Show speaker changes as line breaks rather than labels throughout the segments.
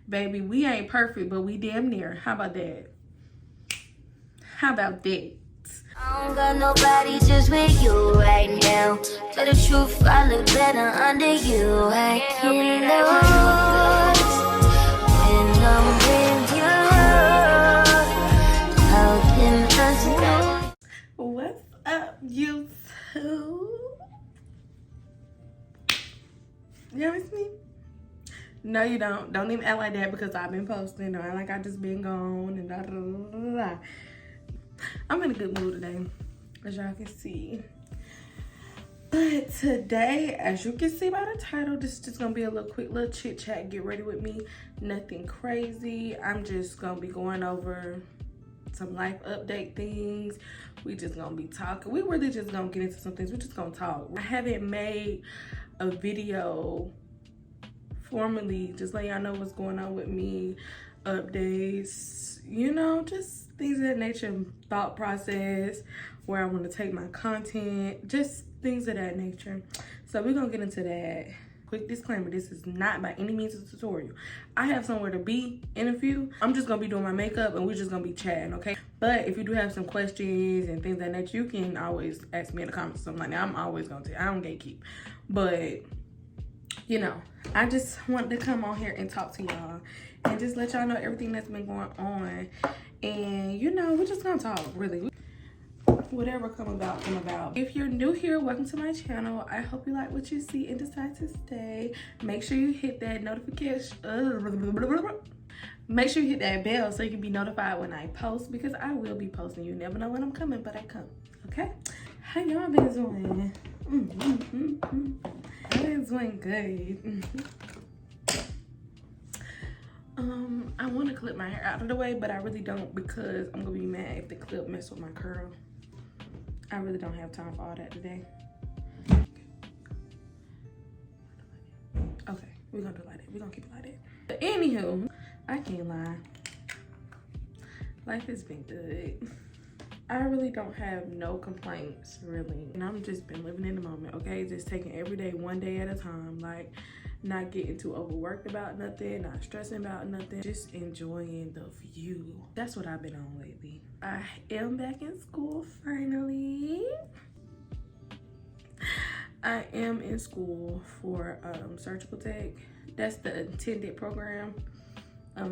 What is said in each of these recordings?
Baby, we ain't perfect, but we damn near. How about that? How about that?
I don't got nobody just with you right now. Tell the truth, I look better under you. I can't lose when I'm with you. How can I lose?
What's up, you two? You miss me? No, you don't. Don't even act like that because I've been posting. Don't act like I just been gone and da da da da da. I'm in a good mood today, as y'all can see. But today, as you can see by the title, this is just gonna be a quick little chit chat. Get ready with me. Nothing crazy. I'm just gonna be going over some life update things. We just gonna be talking. We really just gonna get into some things. We're just gonna talk. I haven't made a video formally, just let y'all know what's going on with me, updates, you know, just things of that nature, thought process, where I want to take my content, just things of that nature. So we're gonna get into that. Quick disclaimer, this is not by any means a tutorial. I have somewhere to be in a few. I'm just gonna be doing my makeup and we're just gonna be chatting, okay? But if you do have some questions and things like that, you can always ask me in the comments or something like that. I'm always gonna tell you, I don't gatekeep. But you know, I just wanted to come on here and talk to y'all and just let y'all know everything that's been going on. And you know, we're just gonna talk, really. Whatever come about, come about. If you're new here, welcome to my channel. I hope you like what you see and decide to stay. Make sure you hit that notification. Make sure you hit that bell so you can be notified when I post, because I will be posting. You never know when I'm coming, but I come. Okay? How y'all been doing? I've been doing good. I want to clip my hair out of the way, but I really don't, because I'm gonna be mad if the clip mess with my curl. I really don't have time for all that today. Okay, we're gonna do it like that. We're gonna keep it like that. But anywho, I can't lie. Life has been good. I really don't have no complaints, really. And I'm just been living in the moment, okay? Just taking every day, one day at a time. Like, not getting too overworked about nothing, not stressing about nothing, just enjoying the view. That's what I've been on lately. I am back in school, finally. I am in school for surgical tech. That's the intended program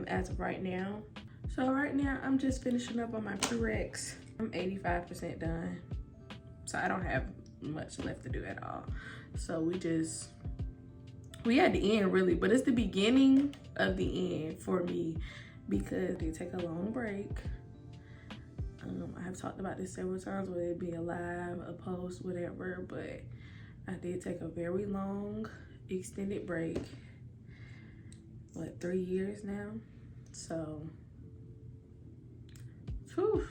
as of right now. So right now, I'm just finishing up on my prereqs. I'm 85% done. So I don't have much left to do at all. So we at the end, really, but it's the beginning of the end for me, because they take a long break. I have talked about this several times, whether it be a live, a post, whatever, but I did take a very long, extended break. What, 3 years now? So, whew.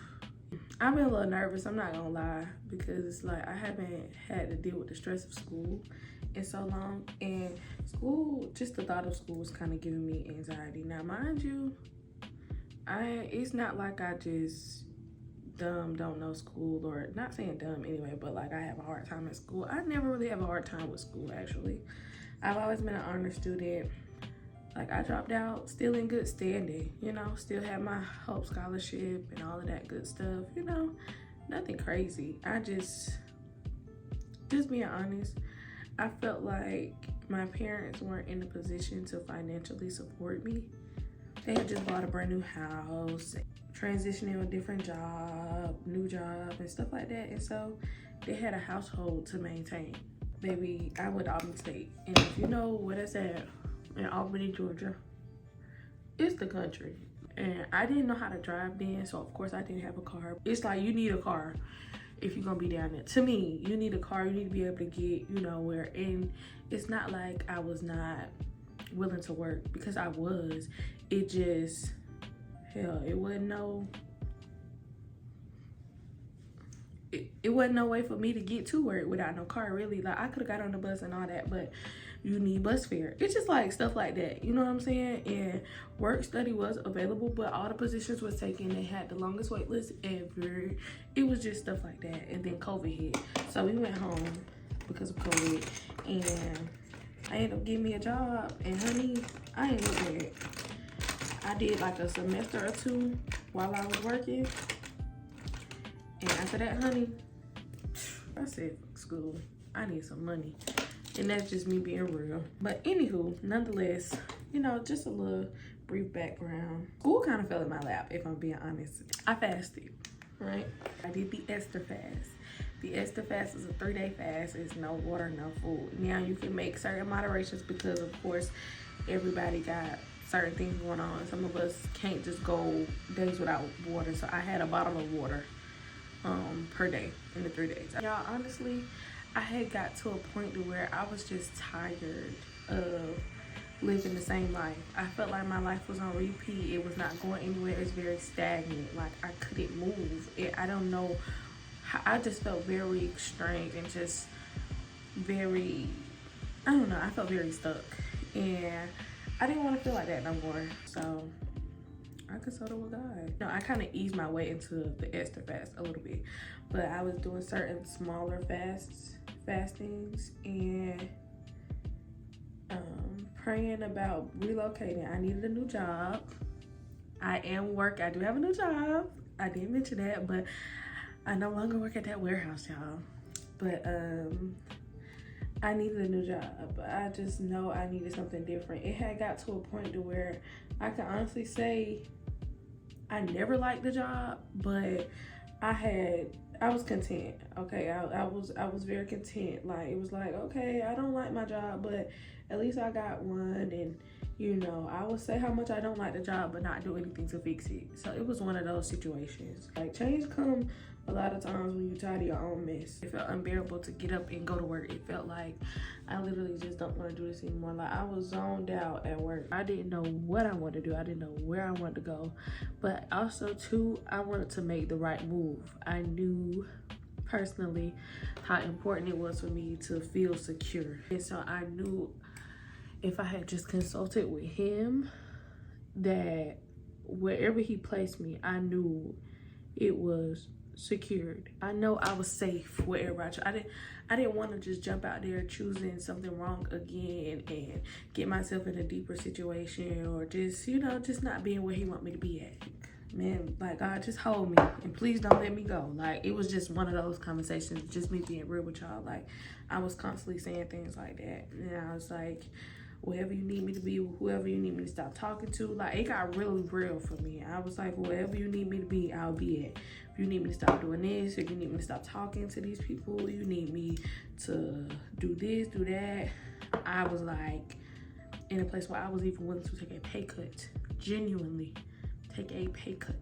I've been a little nervous, I'm not gonna lie, because it's like I haven't had to deal with the stress of school in so long, and school, just the thought of school is kind of giving me anxiety. Now, mind you, it's not like I just don't know school, or not saying dumb anyway, but like I have a hard time at school. I never really have a hard time with school, actually. I've always been an honor student. Like, I dropped out still in good standing, you know, still have my Hope Scholarship and all of that good stuff, you know, nothing crazy. I just being honest, I felt like my parents weren't in a position to financially support me. They had just bought a brand new house, transitioning to a different job, new job and stuff like that. And so they had a household to maintain. Baby, I went to Albany State. And if you know where that's at, in Albany, Georgia, it's the country. And I didn't know how to drive then, so of course I didn't have a car. It's like, you need a car if you're gonna be down there. To me, you need a car, you need to be able to get, you know, where. And it's not like I was not willing to work, because I was. It just, hell, it wasn't no way for me to get to work without no car, really. Like, I could have got on the bus and all that, but you need bus fare. It's just like stuff like that, you know what I'm saying? And work study was available, but all the positions was taken. They had the longest wait list ever. It was just stuff like that. And then COVID hit, so we went home because of COVID. And I ended up getting me a job, and honey, I ain't look bad. I did like a semester or two while I was working, and after that, honey, I said, fuck school, I need some money. And that's just me being real. But anywho, nonetheless, you know, just a little brief background. School kind of fell in my lap, if I'm being honest. I fasted, right? I did the Esther fast. The Esther fast is a 3-day fast. It's no water, no food. Now you can make certain moderations because, of course, everybody got certain things going on. Some of us can't just go days without water. So I had a bottle of water per day in the 3 days. Y'all, honestly, I had got to a point to where I was just tired of living the same life. I felt like my life was on repeat. It was not going anywhere. It was very stagnant. Like, I couldn't move. I don't know. I just felt very strange and just very, I don't know. I felt very stuck. And I didn't want to feel like that no more. So I consulted with God. You know, I kind of eased my way into the Esther fast a little bit. But I was doing certain smaller fastings and praying about relocating. I needed a new job. I am working. I do have a new job. I didn't mention that, but I no longer work at that warehouse, y'all. But I needed a new job. I just know I needed something different. It had got to a point to where I can honestly say I never liked the job, but I was content. Okay, I was very content. Like, it was like, okay, I don't like my job, but at least I got one. And you know, I would say how much I don't like the job, but not do anything to fix it. So it was one of those situations. Like, change come a lot of times when you're tired of your own mess. It felt unbearable to get up and go to work. It felt like I literally just don't want to do this anymore. Like, I was zoned out at work. I didn't know what I wanted to do. I didn't know where I wanted to go. But also too, I wanted to make the right move. I knew personally how important it was for me to feel secure. And so I knew if I had just consulted with him, that wherever he placed me, I knew it was secured. I know I was safe wherever I didn't want to just jump out there choosing something wrong again and get myself in a deeper situation, or just, you know, just not being where he want me to be at. Man, like, God, just hold me and please don't let me go. Like, it was just one of those conversations, just me being real with y'all. Like, I was constantly saying things like that, and I was like, wherever you need me to be, whoever you need me to stop talking to. Like, it got really real for me. I was like, wherever you need me to be, I'll be at. If you need me to stop doing this, if you need me to stop talking to these people, you need me to do this, do that. I was like in a place where I was even willing to take a pay cut. Genuinely take a pay cut.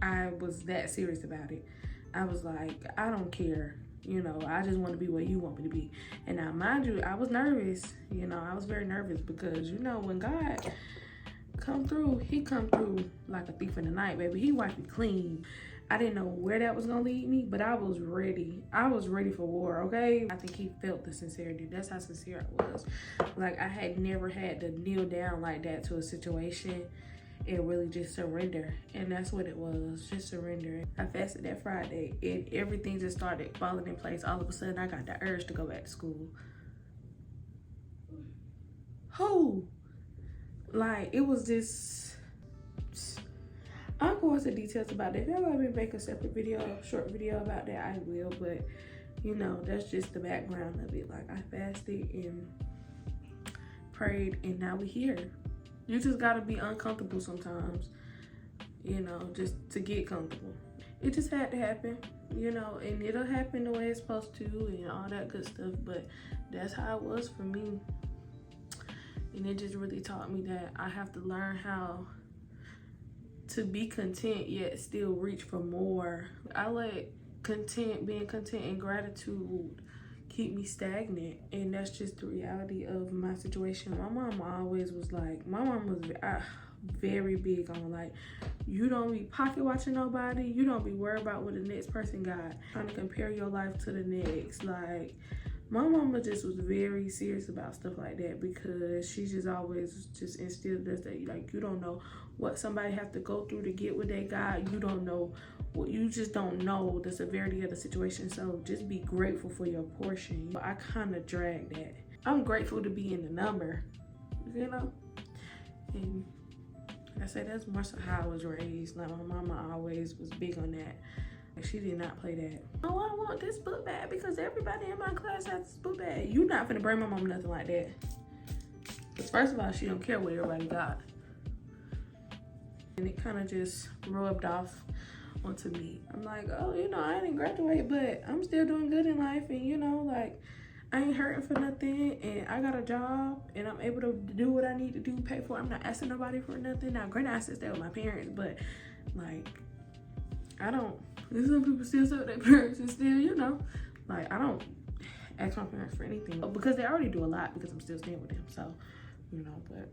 I was that serious about it. I was like, I don't care. You know, I just want to be where you want me to be. And now, mind you, I was nervous. You know, I was very nervous because, you know, when God come through, he come through like a thief in the night, baby. He wiped me clean. I didn't know where that was going to lead me, but I was ready. I was ready for war, okay? I think he felt the sincerity. That's how sincere I was. Like, I had never had to kneel down like that to a situation and really just surrender. And that's what it was, just surrender. I fasted that Friday and everything just started falling in place. All of a sudden I got the urge to go back to school. Like, it was just, I'll go into details about that. If y'all want me to make a separate video, short video about that, I will. But you know, that's just the background of it. Like, I fasted and prayed, and now we're here. You just gotta be uncomfortable sometimes, you know, just to get comfortable. It just had to happen, you know, and it'll happen the way it's supposed to and all that good stuff, but that's how it was for me. And it just really taught me that I have to learn how to be content yet still reach for more. I let being content and gratitude keep me stagnant, and that's just the reality of my situation. My mom always was like, my mom was very big on, like, you don't be pocket watching nobody, you don't be worried about what the next person got, trying to compare your life to the next. Like, my mama just was very serious about stuff like that, because she just always just instilled us that, like, you don't know what somebody have to go through to get what they got. You don't know what, you just don't know the severity of the situation. So just be grateful for your portion. I kind of dragged that. I'm grateful to be in the number, you know? And like I said, that's more so how I was raised. Like my mama always was big on that. Like she did not play that. Oh, I want this book bag because everybody in my class has this book bag. You not finna bring my mom nothing like that. Because first of all, she don't care what everybody got. And it kind of just rubbed off onto me. I'm like, oh, you know, I didn't graduate, but I'm still doing good in life. And, you know, like, I ain't hurting for nothing. And I got a job. And I'm able to do what I need to do, pay for it. I'm not asking nobody for nothing. Now, granted, I still stay with my parents. But, like, I don't. There's some people still stay with their parents and still, you know. Like, I don't ask my parents for anything. Because they already do a lot because I'm still staying with them. So, you know, but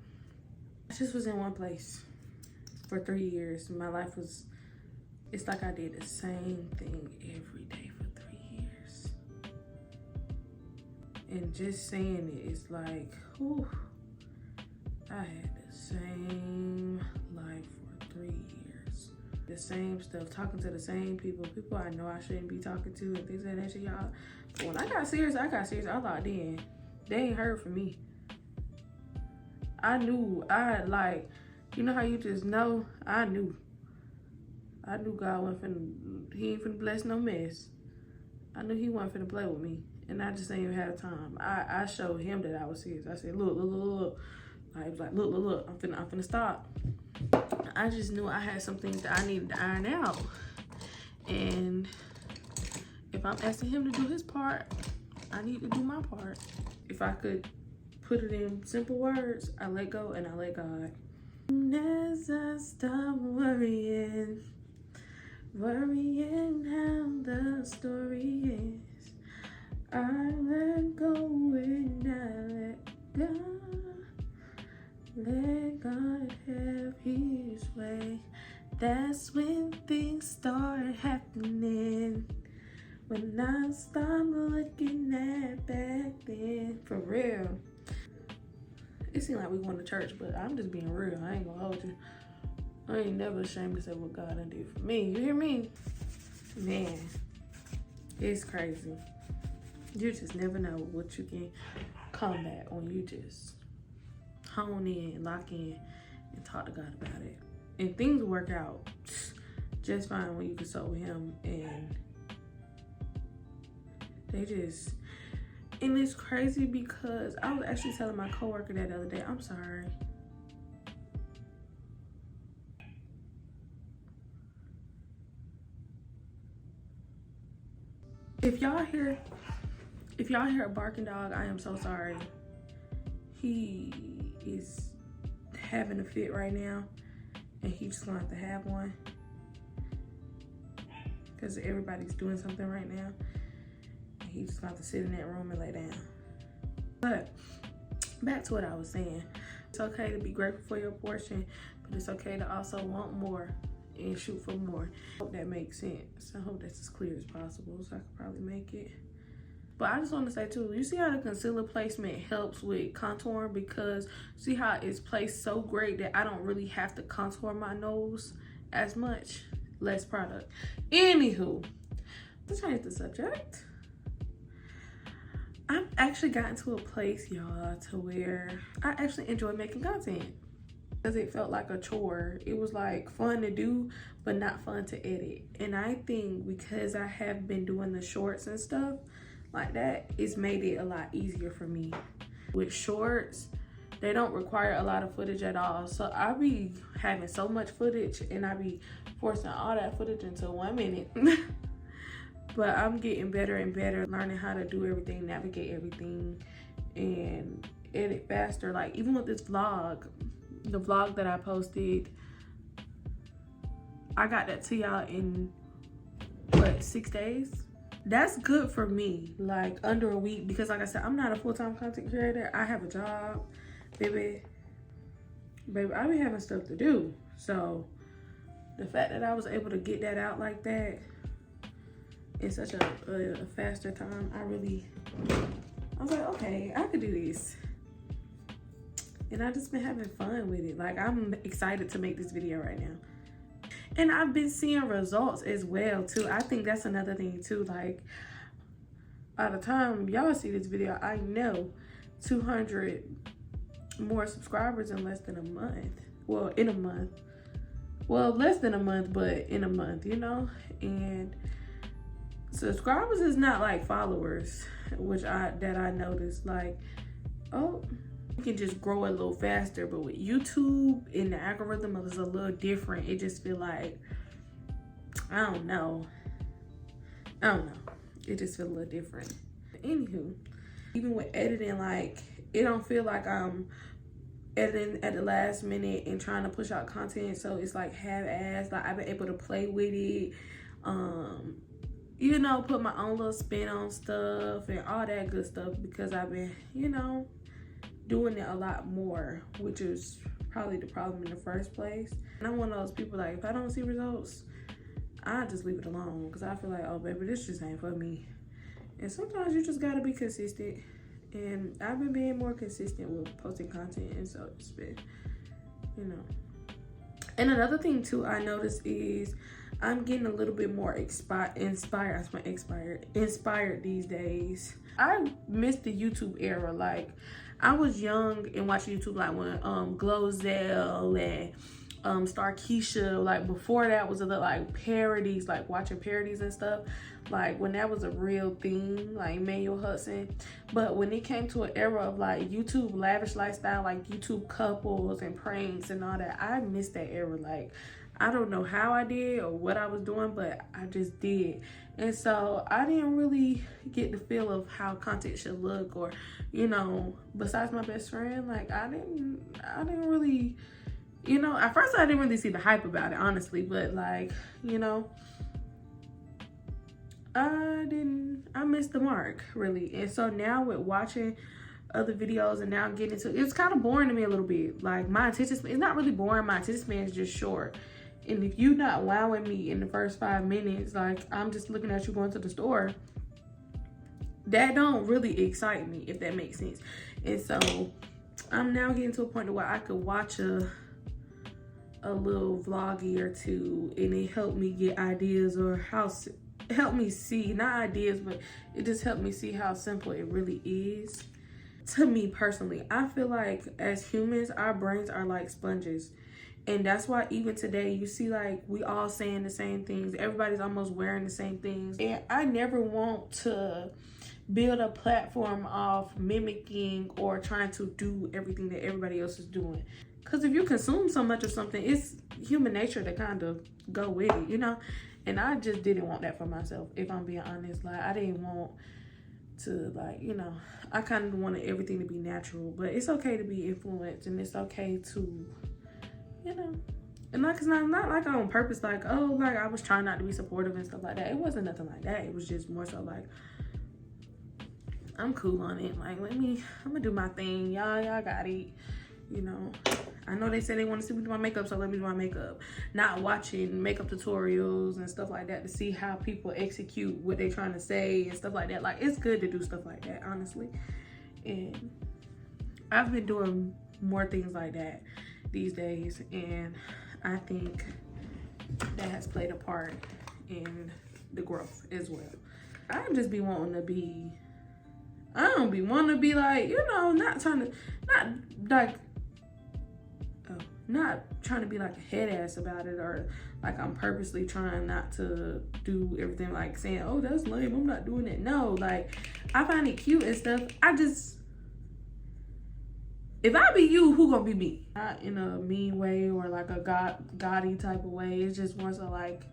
I just was in one place for 3 years. My life was, it's like I did the same thing every day for 3 years. And just saying it, it's like, whew, I had the same life for 3 years. The same stuff, talking to the same people I know I shouldn't be talking to and things like that shit, y'all. But when I got serious. I locked in. They ain't heard from me. I knew, like, you know how you just know? I knew God wasn't finna, he ain't finna bless no mess. I knew he wasn't finna play with me. And I just ain't even had time. I showed him that I was serious. I said, look. I was like, look, I'm finna stop. I just knew I had some things that I needed to iron out. And if I'm asking him to do his part, I need to do my part. If I could put it in simple words, I let go and I let God. As I stop worrying how the story is, I let go and I let go. Let God have his way. That's when things start happening. When I stop looking at back then. For real. It seems like we going to church, but I'm just being real. I ain't gonna hold you. I ain't never ashamed to say what God done did for me. You hear me? Man, it's crazy. You just never know what you can combat when you just hone in, lock in, and talk to God about it. And things work out just fine when you consult with him. And they just... And it's crazy because I was actually telling my coworker that the other day, I'm sorry. If y'all hear a barking dog, I am so sorry. He is having a fit right now, and he's just gonna have to have one because everybody's doing something right now. He's just gonna have to sit in that room and lay down. But back to what I was saying. It's okay to be grateful for your portion, but it's okay to also want more and shoot for more. I hope that makes sense. I hope that's as clear as possible so I can probably make it. But I just want to say too, you see how the concealer placement helps with contouring, because see how it's placed so great that I don't really have to contour my nose as much. Less product. Anywho, let's change the subject. I've actually gotten to a place, y'all, to where I actually enjoy making content. Because it felt like a chore. It was like fun to do, but not fun to edit. And I think because I have been doing the shorts and stuff like that, it's made it a lot easier for me. With shorts, they don't require a lot of footage at all. So I be having so much footage and I be forcing all that footage into 1 minute. But I'm getting better and better, learning how to do everything, navigate everything, and edit faster. Like even with this vlog, the vlog that I posted, I got that to y'all in what, 6 days? That's good for me, like under a week, because like I said, I'm not a full-time content creator. I have a job, baby, I be having stuff to do. So the fact that I was able to get that out like that in such a faster time, I was like, okay, I could do this. And I just been having fun with it. Like, I'm excited to make this video right now. And I've been seeing results as well too. I think that's another thing too. Like, by the time y'all see this video, I know 200 more subscribers in less than a month. Well, in a month. Well, less than a month, but in a month, you know? And subscribers is not like followers, that I noticed. Like, oh, you can just grow a little faster, but with YouTube and the algorithm is a little different. It just feel like, I don't know. It just feel a little different. Anywho, even with editing, like, it don't feel like I'm editing at the last minute and trying to push out content, so it's like half-assed. Like, I've been able to play with it, you know, put my own little spin on stuff and all that good stuff, because I've been, you know, doing it a lot more, which is probably the problem in the first place. And I'm one of those people, like, if I don't see results, I just leave it alone, because I feel like, oh baby, this just ain't for me. And sometimes you just gotta be consistent, and I've been being more consistent with posting content, and so it's been, you know. And another thing too I noticed is I'm getting a little bit more inspired these days. I missed the YouTube era. Like, I was young and watching YouTube, like when Glozell and Star Keisha, like before that was a little like parodies, like watching parodies and stuff, like when that was a real thing, like Emmanuel Hudson. But when it came to an era of like YouTube lavish lifestyle, like YouTube couples and pranks and all that, I missed that era. Like, I don't know how I did or what I was doing, but I just did. And so I didn't really get the feel of how content should look, or, you know, besides my best friend, like I didn't really, you know, at first I didn't really see the hype about it, honestly, but like, you know, I missed the mark, really. And so now with watching other videos and now getting into, it's kind of boring to me a little bit. Like, my attention span, it's not really boring, my attention span is just short. And if you're not wowing me in the first 5 minutes, like I'm just looking at you going to the store, that don't really excite me, if that makes sense. And so I'm now getting to a point where I could watch a little vloggy or two, and it helped me get ideas, or help me see, not ideas, but it just helped me see how simple it really is. To me personally, I feel like as humans, our brains are like sponges. And that's why even today, you see, like, we all saying the same things. Everybody's almost wearing the same things. And I never want to build a platform off mimicking or trying to do everything that everybody else is doing. Because if you consume so much of something, it's human nature to kind of go with it, you know? And I just didn't want that for myself, if I'm being honest. Like, I didn't want to, like, you know, I kind of wanted everything to be natural. But it's okay to be influenced, and it's okay to, you know, and like, it's not like on purpose, like, oh, like I was trying not to be supportive and stuff like that. It wasn't nothing like that. It was just more so like, I'm cool on it. Like, I'm gonna do my thing. Y'all got it. You know, I know they say they want to see me do my makeup, so let me do my makeup. Not watching makeup tutorials and stuff like that to see how people execute what they're trying to say and stuff like that. Like, it's good to do stuff like that, honestly. And I've been doing more things like that these days, and I think that has played a part in the growth as well. I just be wanting to be, I don't be wanting to be like, you know, not trying to be like a head ass about it, or like I'm purposely trying not to do everything, like saying, oh, that's lame, I'm not doing it. No, like, I find it cute and stuff. If I be you, who gonna be me? Not in a mean way or like a gaudy type of way. It's just more so like,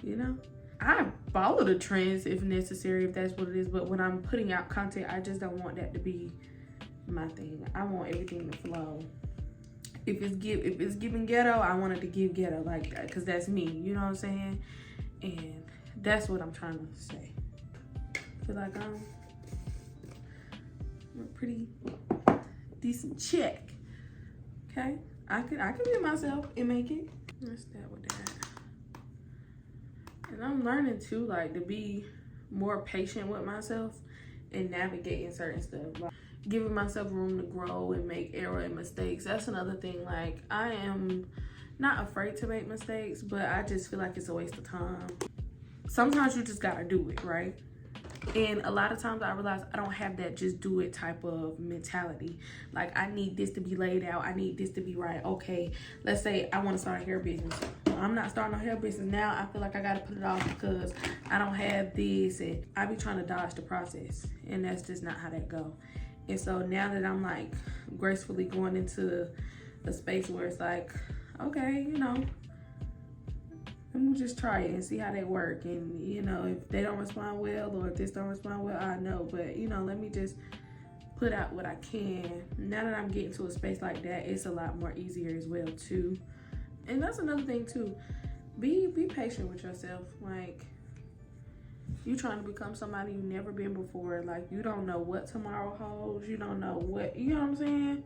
you know, I follow the trends if necessary, if that's what it is. But when I'm putting out content, I just don't want that to be my thing. I want everything to flow. If it's giving ghetto, I want it to give ghetto like that, because that's me. You know what I'm saying? And that's what I'm trying to say. I feel like I'm a pretty decent check. Okay, I could be myself and make it. Let's start with that. And I'm learning too, like, to be more patient with myself and navigating certain stuff, like giving myself room to grow and make error and mistakes. That's another thing. Like, I am not afraid to make mistakes, but I just feel like it's a waste of time. Sometimes you just gotta do it, right? And a lot of times I realize I don't have that just do it type of mentality. Like, I need this to be laid out. I need this to be right. Okay, let's say I want to start a hair business. I'm not starting a hair business now. I feel like I got to put it off because I don't have this. And I be trying to dodge the process. And that's just not how that go. And so now that I'm like gracefully going into a space where it's like, okay, you know, let me just try it and see how they work. And, you know, if they don't respond well or if this don't respond well, I know. But, you know, let me just put out what I can. Now that I'm getting to a space like that, it's a lot more easier as well, too. And that's another thing, too. Be patient with yourself. Like, you trying to become somebody you've never been before. Like, you don't know what tomorrow holds. You don't know what, you know what I'm saying?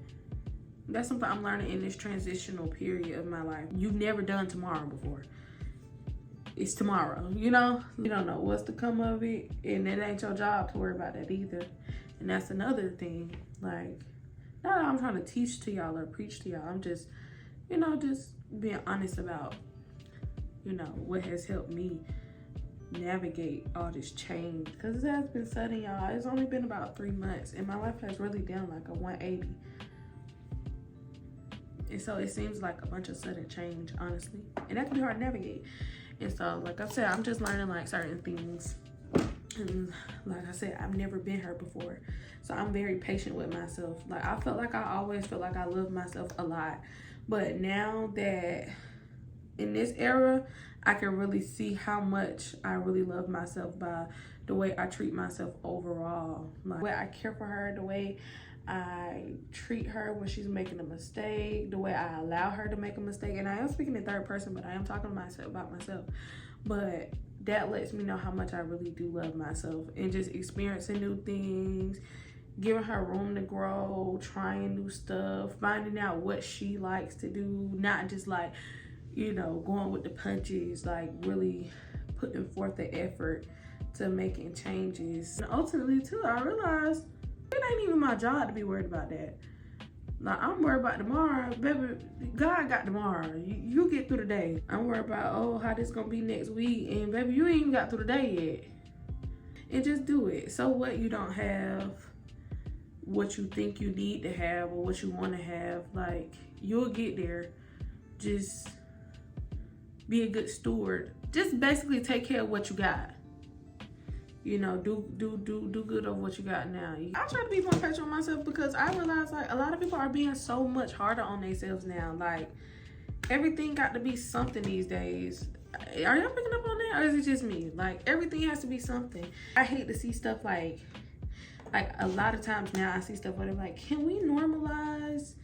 That's something I'm learning in this transitional period of my life. You've never done tomorrow before. It's tomorrow, you know? You don't know what's to come of it, and it ain't your job to worry about that either. And that's another thing. Like, not that I'm trying to teach to y'all or preach to y'all. I'm just, you know, just being honest about, you know, what has helped me navigate all this change. Because it has been sudden, y'all. It's only been about 3 months, and my life has really done like a 180. And so it seems like a bunch of sudden change, honestly. And that can be hard to navigate. And so, like I said, I'm just learning like certain things. And like I said, I've never been hurt before. So I'm very patient with myself. Like, I felt like I always felt like I loved myself a lot. But now that in this era, I can really see how much I really love myself by the way I treat myself overall. Like, the way I care for her, the way I treat her when she's making a mistake, the way I allow her to make a mistake. And I am speaking in third person, but I am talking to myself about myself. But that lets me know how much I really do love myself, and just experiencing new things, giving her room to grow, trying new stuff, finding out what she likes to do, not just like, you know, going with the punches, like really putting forth the effort to making changes. And ultimately too, I realized it ain't even my job to be worried about that. Like, I'm worried about tomorrow. Baby, God got tomorrow. You get through the day. I'm worried about, oh, how this gonna be next week. And baby, you ain't even got through the day yet. And just do it. So what you don't have, what you think you need to have, or what you want to have, like, you'll get there. Just be a good steward. Just basically take care of what you got. You know, do good of what you got now. I try to be more patient with myself because I realize, like, a lot of people are being so much harder on themselves now. Like, everything got to be something these days. Are y'all picking up on that, or is it just me? Like, everything has to be something. I hate to see stuff like a lot of times now I see stuff where they're like, can we normalize?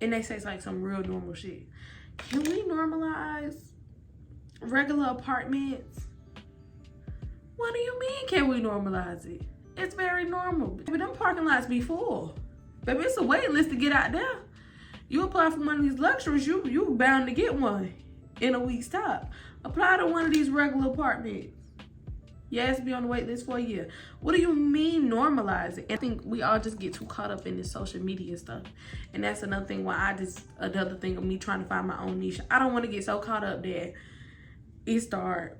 And they say it's like some real normal shit. Can we normalize regular apartments? What do you mean, can we normalize it? It's very normal. But them parking lots be full. Baby, it's a wait list to get out there. You apply for one of these luxuries, you bound to get one in a week's time. Apply to one of these regular apartments. You have to be on the wait list for a year. What do you mean normalize it? I think we all just get too caught up in this social media stuff. And that's another thing why another thing of me trying to find my own niche. I don't want to get so caught up that it start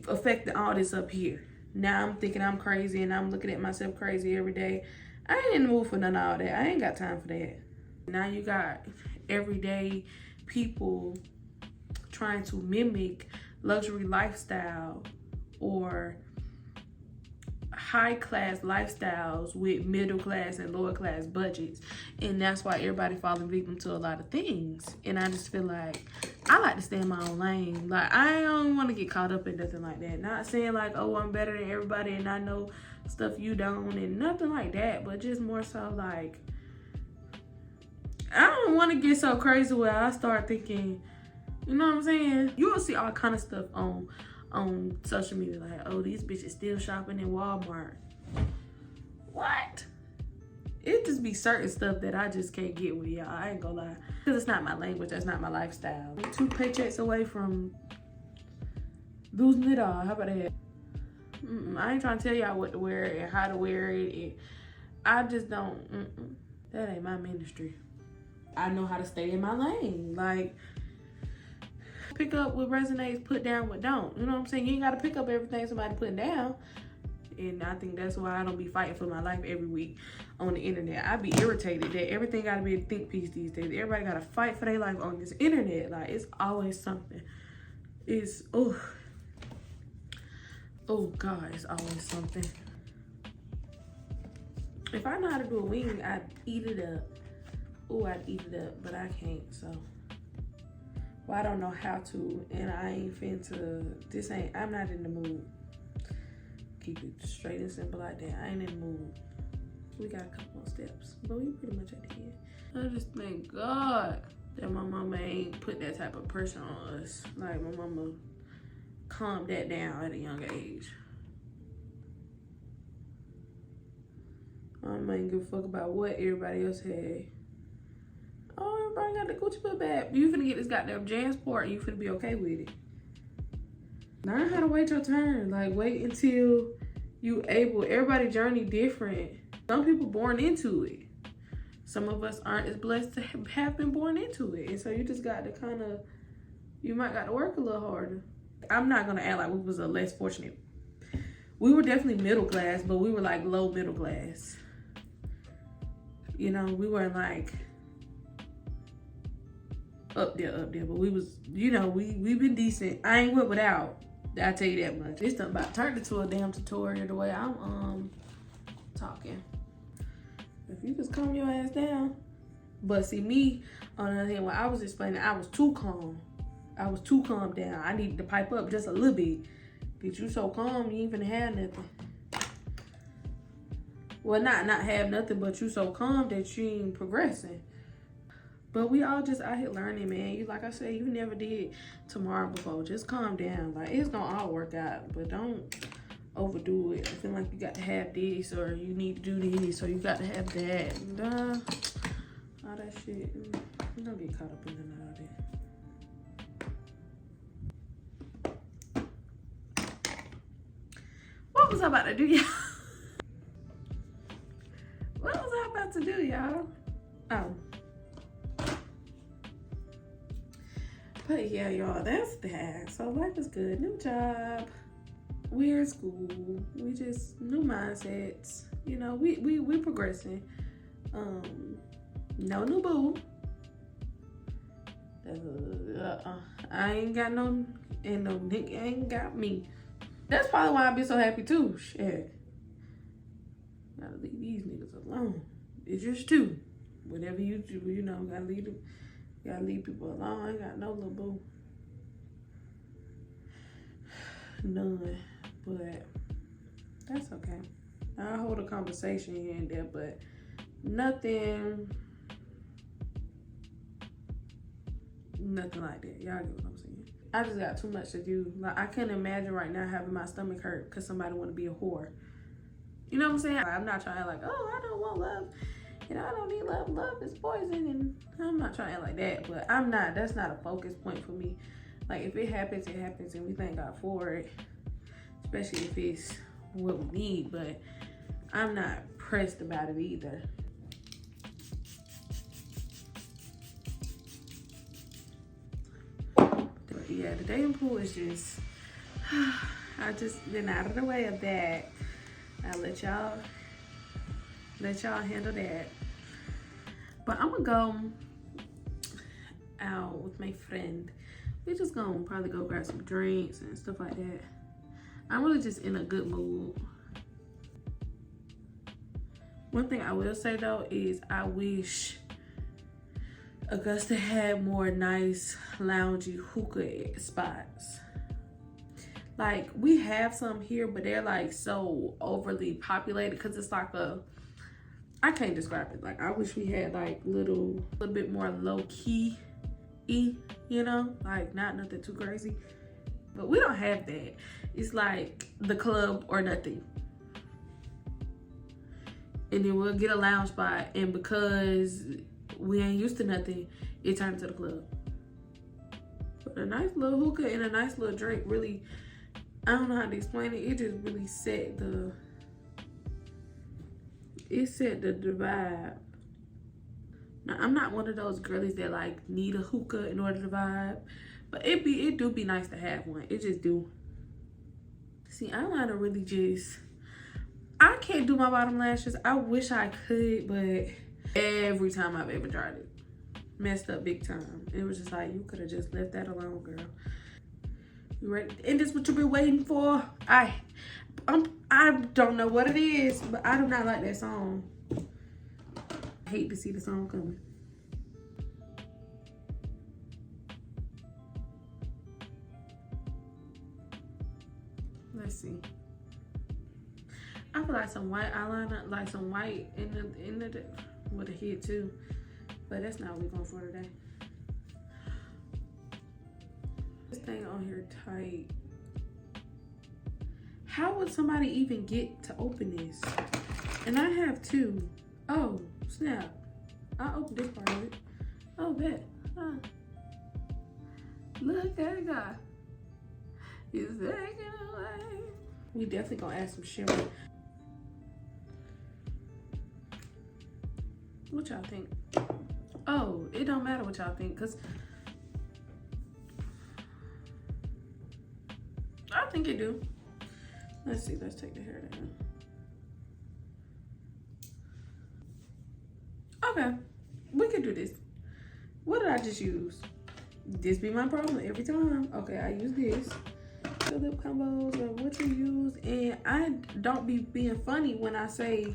affecting all this up here. Now I'm thinking I'm crazy and I'm looking at myself crazy every day. I ain't in the mood for none of all that. I ain't got time for that. Now you got everyday people trying to mimic luxury lifestyle or high class lifestyles with middle class and lower class budgets, and that's why everybody falling victim to a lot of things. And I just feel like I like to stay in my own lane. Like, I don't want to get caught up in nothing like that. Not saying like, oh, I'm better than everybody and I know stuff you don't, and nothing like that, but just more so like, I don't want to get so crazy where I start thinking, you know what I'm saying? You will see all kind of stuff on social media, like, oh, these bitches still shopping in Walmart. What? It just be certain stuff that I just can't get with, y'all. I ain't gonna lie. Because it's not my language, that's not my lifestyle. 2 paychecks away from losing it all. How about that? I ain't trying to tell y'all what to wear and how to wear it. I just don't, that ain't my ministry. I know how to stay in my lane. Like, pick up what resonates, put down what don't. You know what I'm saying? You ain't gotta pick up everything somebody putting down. And I think that's why I don't be fighting for my life every week on the internet. I be irritated that everything gotta be a think piece these days. Everybody gotta fight for their life on this internet. Like, it's always something. It's, oh God, it's always something. If I know how to do a wing, I'd eat it up. Oh, I'd eat it up, but I can't, so. Well, I don't know how to, and I ain't finna, I'm not in the mood. Keep it straight and simple like that. I ain't in the mood. We got a couple more steps, but we pretty much at the end. I just thank God that my mama ain't put that type of pressure on us. Like, my mama calmed that down at a young age. My mama ain't give a fuck about what everybody else had. Oh, everybody got the Gucci book bag. You finna get this goddamn Jansport and you finna be okay with it. Learn how to wait your turn. Like, wait until you able. Everybody's journey different. Some people born into it. Some of us aren't as blessed to have been born into it. And so you just got to kind of, you might got to work a little harder. I'm not going to act like we was a less fortunate. We were definitely middle class, but we were like low middle class. You know, we weren't like up there, but we was, you know, we been decent. I ain't went without. I'll tell you that much. This done about turned into a damn tutorial the way I'm talking. If you just calm your ass down. But see, me, on the other hand, when I was explaining, I was too calm. I was too calm down. I needed to pipe up just a little bit. Get you so calm, you ain't finna have nothing. Well, not have nothing, but you so calm that you ain't progressing. But we all just out here learning, man. You, like I said, you never did tomorrow before. Just calm down. Like, it's gonna all work out, but don't overdo it. I feel like you got to have this, or you need to do this, or you got to have that. And, all that shit. You don't get caught up in all that. What was I about to do, y'all? What was I about to do, y'all? Oh. But yeah, y'all, that's that. So life is good. New job. We're in school. We just new mindsets. You know, we progressing. No new boo. I ain't got no, and no nigga ain't got me. That's probably why I be so happy too. Shit. Gotta leave these niggas alone. It's just two. Whatever you do, you know, gotta leave them. Gotta leave people alone. I ain't got no little boo. None. But that's okay. I'll hold a conversation here and there, but nothing like that. Y'all get what I'm saying? I just got too much to do. Like, I can't imagine right now having my stomach hurt because somebody want to be a whore. You know what I'm saying? I'm not trying to like, oh, I don't want love. And I don't need love. Love is poison. And I'm not trying to like that. But I'm not. That's not a focus point for me. Like, if it happens, it happens. And we thank God for it. Especially if it's what we need. But I'm not pressed about it either. But yeah, the dating pool is just... I just been out of the way of that. I'll let y'all handle that. But I'm gonna go out with my friend. We just gonna probably go grab some drinks and stuff like that. I'm really just in a good mood. One thing I will say though is I wish Augusta had more nice loungy hookah spots. Like, we have some here, but they're like so overly populated because it's like I can't describe it. Like, I wish we had like a little bit more low key, you know, like not nothing too crazy. But we don't have that. It's like the club or nothing. And then we'll get a lounge spot, and because we ain't used to nothing, it turned to the club. But a nice little hookah and a nice little drink really, I don't know how to explain it. It just really set the vibe. Now, I'm not one of those girlies that like need a hookah in order to vibe, But it do be nice to have one. It just do. See, eyeliner really just, I can't do my bottom lashes. I wish I could, but every time I've ever tried it, messed up big time. It was just like, you could have just left that alone, girl. You ready? And this what you've been waiting for? I don't know what it is, but I do not like that song. I hate to see the song coming. Let's see. I feel like some white eyeliner, like some white in the with a hit too, but that's not what we're going for today. This thing on here tight. How would somebody even get to open this? And I have two. Oh snap! I opened this part of it. Oh bet. Look at God. He's taking away. We definitely gonna add some shimmer. What y'all think? Oh, it don't matter what y'all think, cause I think it do. Let's see, let's take the hair down. Okay, we could do this. What did I just use? This be my problem every time. Okay, I use this. The lip combos or what you use, and I don't be being funny when I say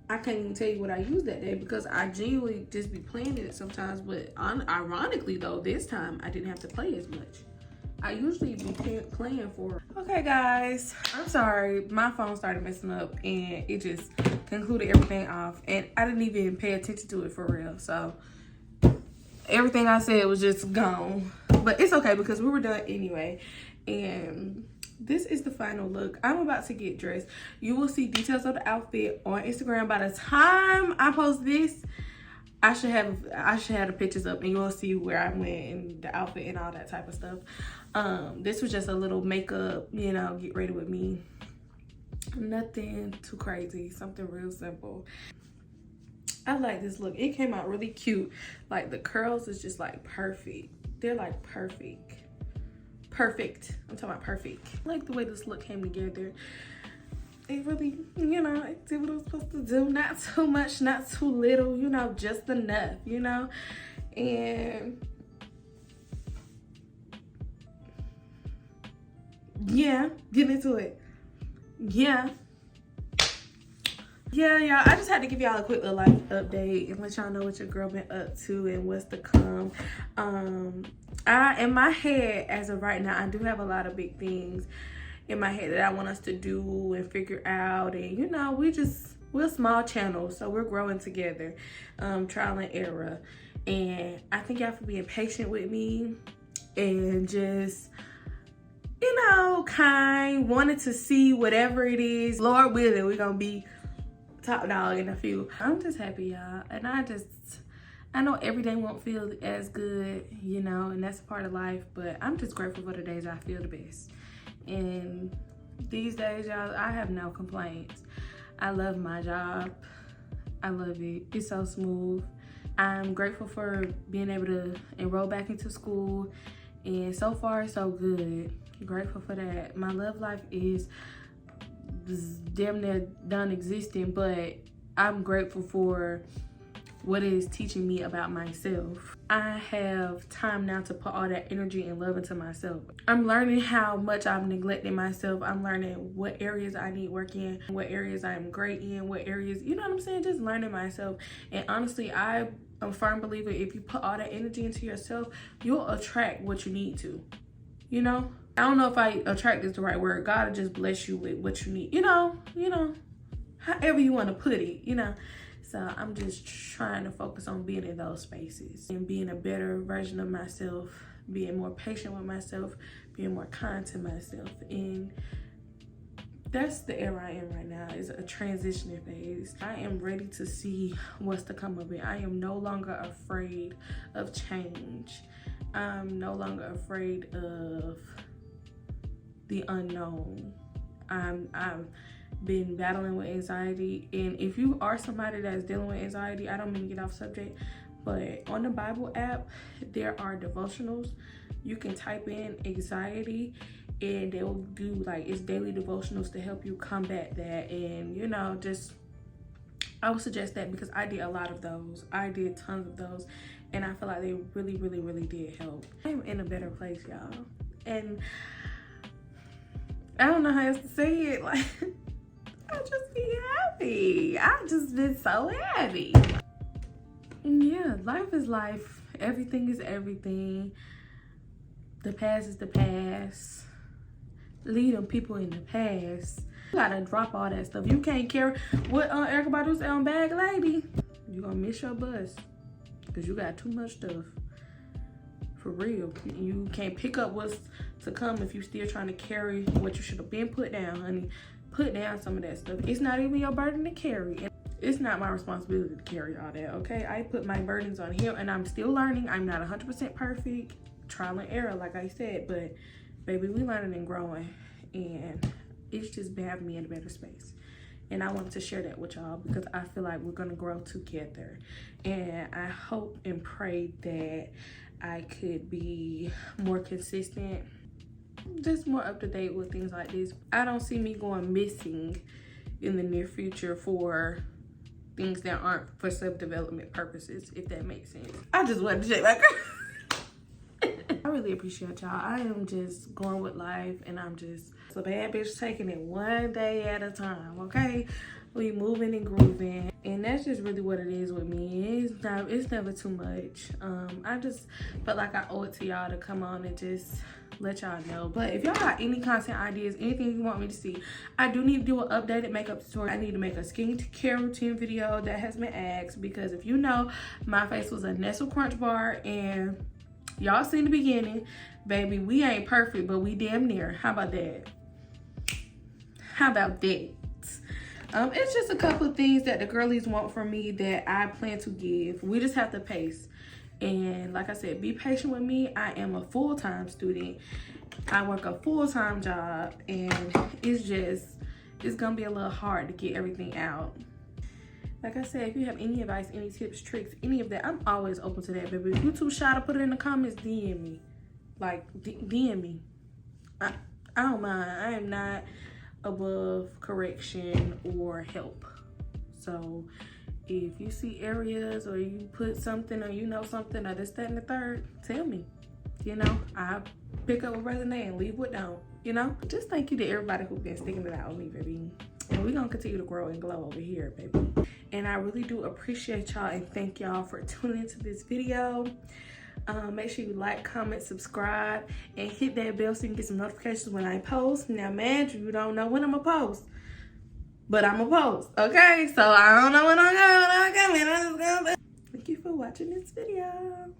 I can't even tell you what I used that day, because I genuinely just be playing it sometimes. But ironically though, this time I didn't have to play as much. I usually be playing for. Okay guys, I'm sorry, my phone started messing up and it just concluded everything off, and I didn't even pay attention to it for real, so everything I said was just gone. But it's okay because we were done anyway. And this is the final look. I'm about to get dressed. You will see details of the outfit on Instagram. By the time I post this, I should have the pictures up, and you will see where I went and the outfit and all that type of stuff. This was just a little makeup, you know, get ready with me. Nothing too crazy, something real simple. I like this look. It came out really cute. Like the curls is just like perfect. They're like perfect. I'm talking about perfect. I like the way this look came together. It really, you know, it did what it was supposed to do. Not too much, not too little, you know, just enough, you know. And yeah, get into it. Yeah, y'all, I just had to give y'all a quick little life update and let y'all know what your girl been up to and what's to come. In my head, as of right now, I do have a lot of big things in my head that I want us to do and figure out. And, you know, we're a small channel, so we're growing together, trial and error. And I thank y'all for being patient with me and just, you know, wanted to see whatever it is. Lord willing, we're going to be top dog in a few. I'm just happy, y'all. And I know every day won't feel as good, you know, and that's a part of life, but I'm just grateful for the days I feel the best. And these days, y'all, I have no complaints. I love my job. I love it. It's so smooth. I'm grateful for being able to enroll back into school, and so far, so good. Grateful for that. My love life is damn near done existing, but I'm grateful for what it is teaching me about myself. I have time now to put all that energy and love into myself. I'm learning how much I'm neglecting myself. I'm learning what areas I need work in, what areas I am great in, what areas, you know what I'm saying? Just learning myself. And honestly, I'm a firm believer, if you put all that energy into yourself, you'll attract what you need to, you know? I don't know if attract is the right word. God will just bless you with what you need, you know, however you want to put it, you know? So I'm just trying to focus on being in those spaces and being a better version of myself, being more patient with myself, being more kind to myself. And that's the era I am right now, is a transitioning phase. I am ready to see what's to come of it. I am no longer afraid of change. I'm no longer afraid of the unknown. I'm been battling with anxiety. And if you are somebody that's dealing with anxiety, I don't mean to get off subject, but on the Bible app, there are devotionals. You can type in anxiety and they will do like it's daily devotionals to help you combat that. And you know, just I would suggest that because I did a lot of those. I did tons of those, and I feel like they really, really, really did help. I'm in a better place, y'all. And I don't know how else to say it. Like, I just be happy. I just been so happy. And yeah, life is life. Everything is everything. The past is the past. Leave them people in the past. You gotta drop all that stuff. You can't carry what Erykah Badu said on Bag Lady. You gonna miss your bus because you got too much stuff. For real. You can't pick up what's to come if you still trying to carry what you should have been put down, honey. Put down some of that stuff. It's not even your burden to carry. It's not my responsibility to carry all that, okay? I put my burdens on him and I'm still learning. I'm not 100% perfect. Trial and error, like I said, but baby, we learning and growing, and it's just been having me in a better space. And I wanted to share that with y'all because I feel like we're gonna grow together. And I hope and pray that I could be more consistent, just more up to date with things like this. I don't see me going missing in the near future for things that aren't for self-development purposes, if that makes sense. I just wanted to shake my girl. I really appreciate y'all. I am just going with life, and I'm just a bad bitch taking it one day at a time, okay? We moving and grooving, and that's just really what it is with me. It's never too much. I just felt like I owe it to y'all to come on and just let y'all know. But if y'all got any content ideas, anything you want me to see, I do need to do an updated makeup tutorial. I need to make a skincare routine video that has been asked, because if you know, my face was a Nestle Crunch bar, and y'all seen the beginning. Baby, we ain't perfect, but we damn near. How about that? How about that? It's just a couple of things that the girlies want from me that I plan to give. We just have to pace. And like I said, be patient with me. I am a full-time student. I work a full-time job, and it's gonna be a little hard to get everything out. Like I said, if you have any advice, any tips, tricks, any of that, I'm always open to that, baby. If you're too shy to put it in the comments, DM me. Like, DM me. I don't mind. I am not above correction or help. So if you see areas or you put something or you know something or this, that, and the third, tell me. You know, I pick up what resonate and leave what don't. You know, just thank you to everybody who's been sticking it out with me, baby. And we're gonna continue to grow and glow over here, baby. And I really do appreciate y'all and thank y'all for tuning into this video. Make sure you like, comment, subscribe, and hit that bell so you can get some notifications when I post. Now, man, you don't know when I'm gonna post, but I'm gonna post, okay? So I don't know when I'm going. I'm just gonna. Thank you for watching this video.